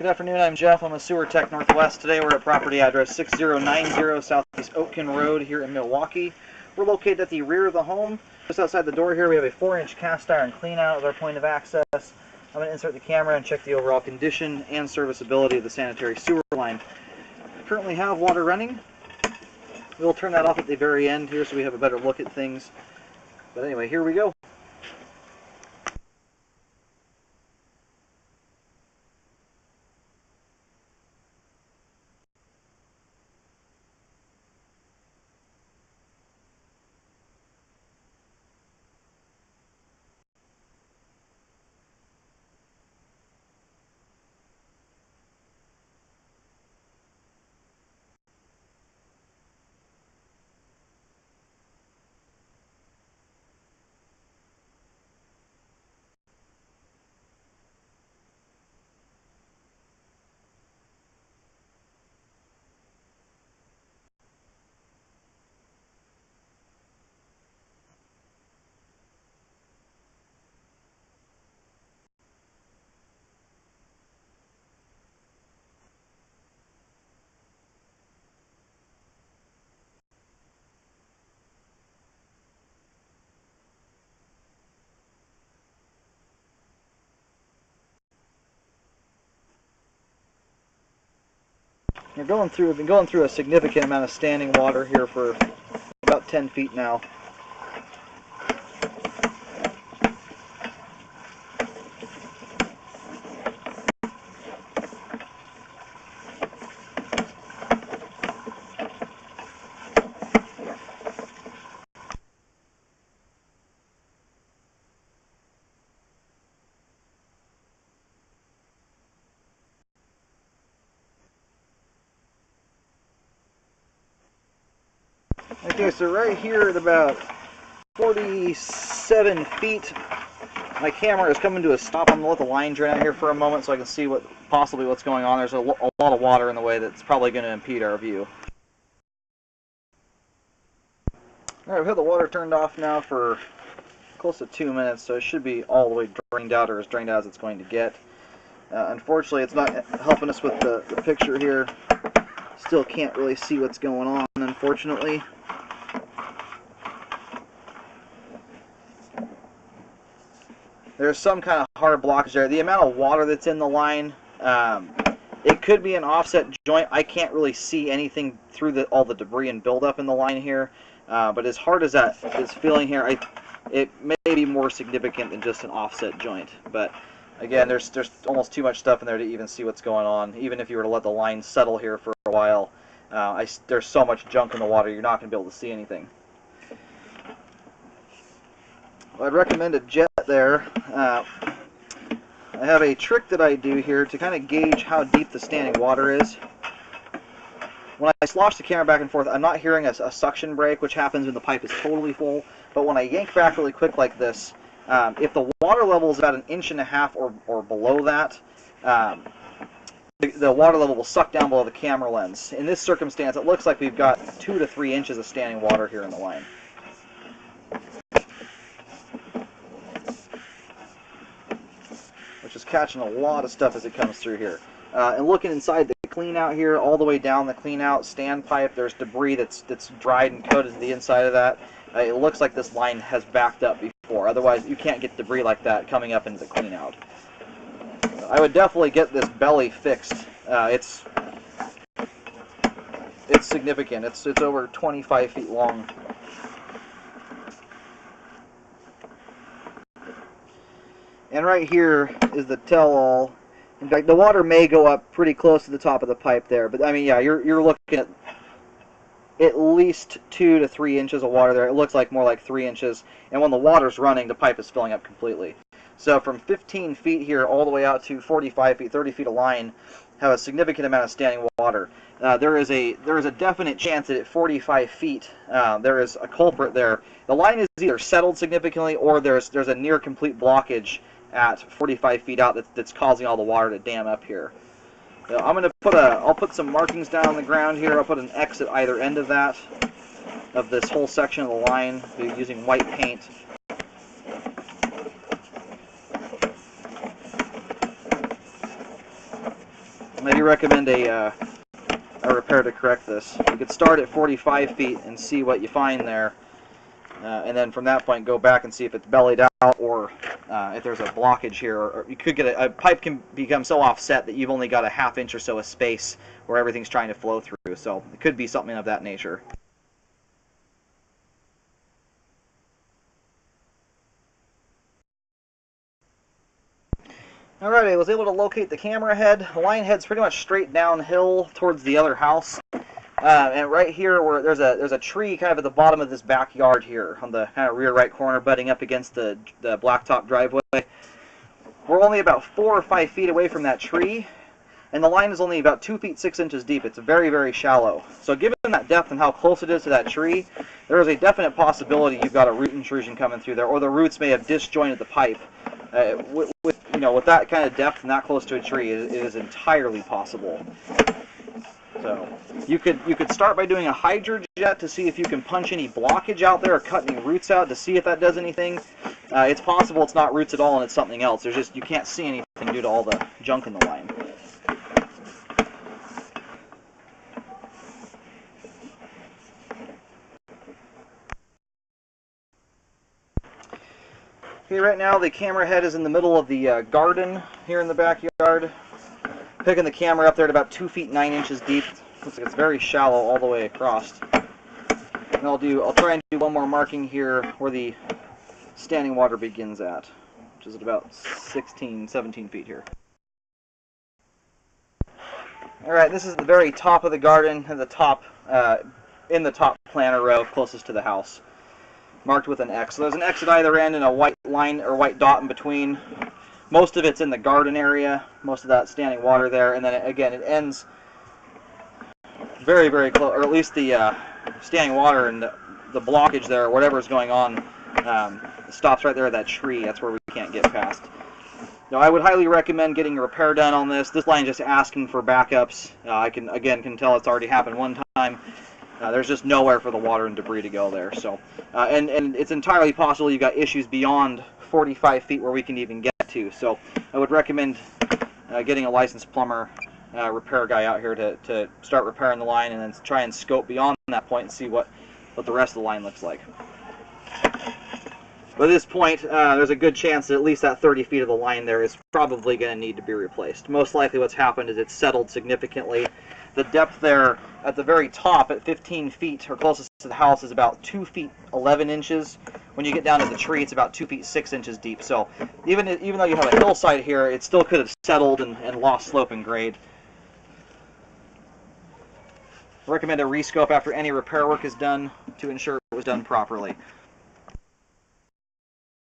Good afternoon, I'm Jeff. I'm a sewer tech Northwest. Today we're at property address 6090 Southeast Oetkin Road here in Milwaukee. We're located at the rear of the home. Just outside the door here we have a 4-inch cast iron clean out as our point of access. I'm going to insert the camera and check the overall condition and serviceability of the sanitary sewer line. We currently have water running. We'll turn that off at the very end here so we have a better look at things. But anyway, here we go. We've been going through a significant amount of standing water here for about 10 feet now. Okay, so right here at about 47 feet, my camera is coming to a stop. I'm going to let the line drain out here for a moment so I can see possibly what's going on. There's a lot of water in the way that's probably going to impede our view. Alright, we've had the water turned off now for close to 2 minutes, so it should be all the way drained out, or as drained out as it's going to get. Unfortunately, it's not helping us with the picture here. Still can't really see what's going on, unfortunately. There's some kind of hard blockage there. The amount of water that's in the line, it could be an offset joint. I can't really see anything through all the debris and buildup in the line here. But as hard as that is feeling here, it may be more significant than just an offset joint. But again, there's almost too much stuff in there to even see what's going on. Even if you were to let the line settle here for a while, there's so much junk in the water, you're not going to be able to see anything. Well, I'd recommend a jet there. I have a trick that I do here to kind of gauge how deep the standing water is. When I slosh the camera back and forth, I'm not hearing a suction break, which happens when the pipe is totally full. But when I yank back really quick like this, if the water level is about 1.5 inches or below that, the water level will suck down below the camera lens. In this circumstance, it looks like we've got 2 to 3 inches of standing water here in the line. Which is catching a lot of stuff as it comes through here. And looking inside the clean out here, all the way down the clean out standpipe, there's debris that's dried and coated to the inside of that. It looks like this line has backed up before. Otherwise, you can't get debris like that coming up into the clean out. I would definitely get this belly fixed. It's significant. It's over 25 feet long. And right here is the tell-all. In fact, the water may go up pretty close to the top of the pipe there, but I mean, yeah, you're looking at least 2 to 3 inches of water there. It looks like more like 3 inches, and when the water's running, the pipe is filling up completely. So from 15 feet here all the way out to 45 feet, 30 feet of line, have a significant amount of standing water. There is a definite chance that at 45 feet there is a culprit there. The line is either settled significantly or there's a near complete blockage at 45 feet out that's causing all the water to dam up here. So I'm going to I'll put some markings down on the ground here. I'll put an X at either end of this whole section of the line using white paint. I do recommend a repair to correct this. You could start at 45 feet and see what you find there, and then from that point go back and see if it's bellied out or if there's a blockage here. Or you could get a pipe can become so offset that you've only got a ½ inch or so of space where everything's trying to flow through. So it could be something of that nature. Alright, I was able to locate the camera head. The line head's pretty much straight downhill towards the other house. And right here, where there's a tree kind of at the bottom of this backyard here, on the kind of rear right corner, butting up against the blacktop driveway. We're only about 4 or 5 feet away from that tree, and the line is only about 2 feet 6 inches deep. It's very, very shallow. So given that depth and how close it is to that tree, there is a definite possibility you've got a root intrusion coming through there, or the roots may have disjointed the pipe. With that kind of depth and that close to a tree, it is entirely possible. So you could start by doing a hydrojet to see if you can punch any blockage out there or cut any roots out to see if that does anything. It's possible it's not roots at all and it's something else. There's just, you can't see anything due to all the junk in the line. Okay, right now the camera head is in the middle of the garden here in the backyard. Picking the camera up there at about 2 feet 9 inches deep. Looks like it's very shallow all the way across. And I'll try and do one more marking here where the standing water begins at, which is at about 16, 17 feet here. Alright, this is the very top of the garden, at the top, in the top planter row closest to the house, marked with an X. So there's an X at either end and a white line or white dot in between. Most of it's in the garden area, most of that standing water there, and then again it ends very, very close, or at least the standing water and the blockage there, or whatever's going on, stops right there at that tree. That's where we can't get past. Now, I would highly recommend getting a repair done on this. This line just asking for backups. I can tell it's already happened one time. There's just nowhere for the water and debris to go there. So, and it's entirely possible you've got issues beyond 45 feet where we can even get to. So, I would recommend getting a licensed plumber, repair guy out here to start repairing the line, and then try and scope beyond that point and see what the rest of the line looks like. But at this point, there's a good chance that at least that 30 feet of the line there is probably going to need to be replaced. Most likely what's happened is it's settled significantly. The depth there at the very top at 15 feet or closest to the house is about 2 feet 11 inches. When you get down to the tree, it's about 2 feet 6 inches deep. So even though you have a hillside here, it still could have settled and lost slope and grade. I recommend a rescope after any repair work is done to ensure it was done properly.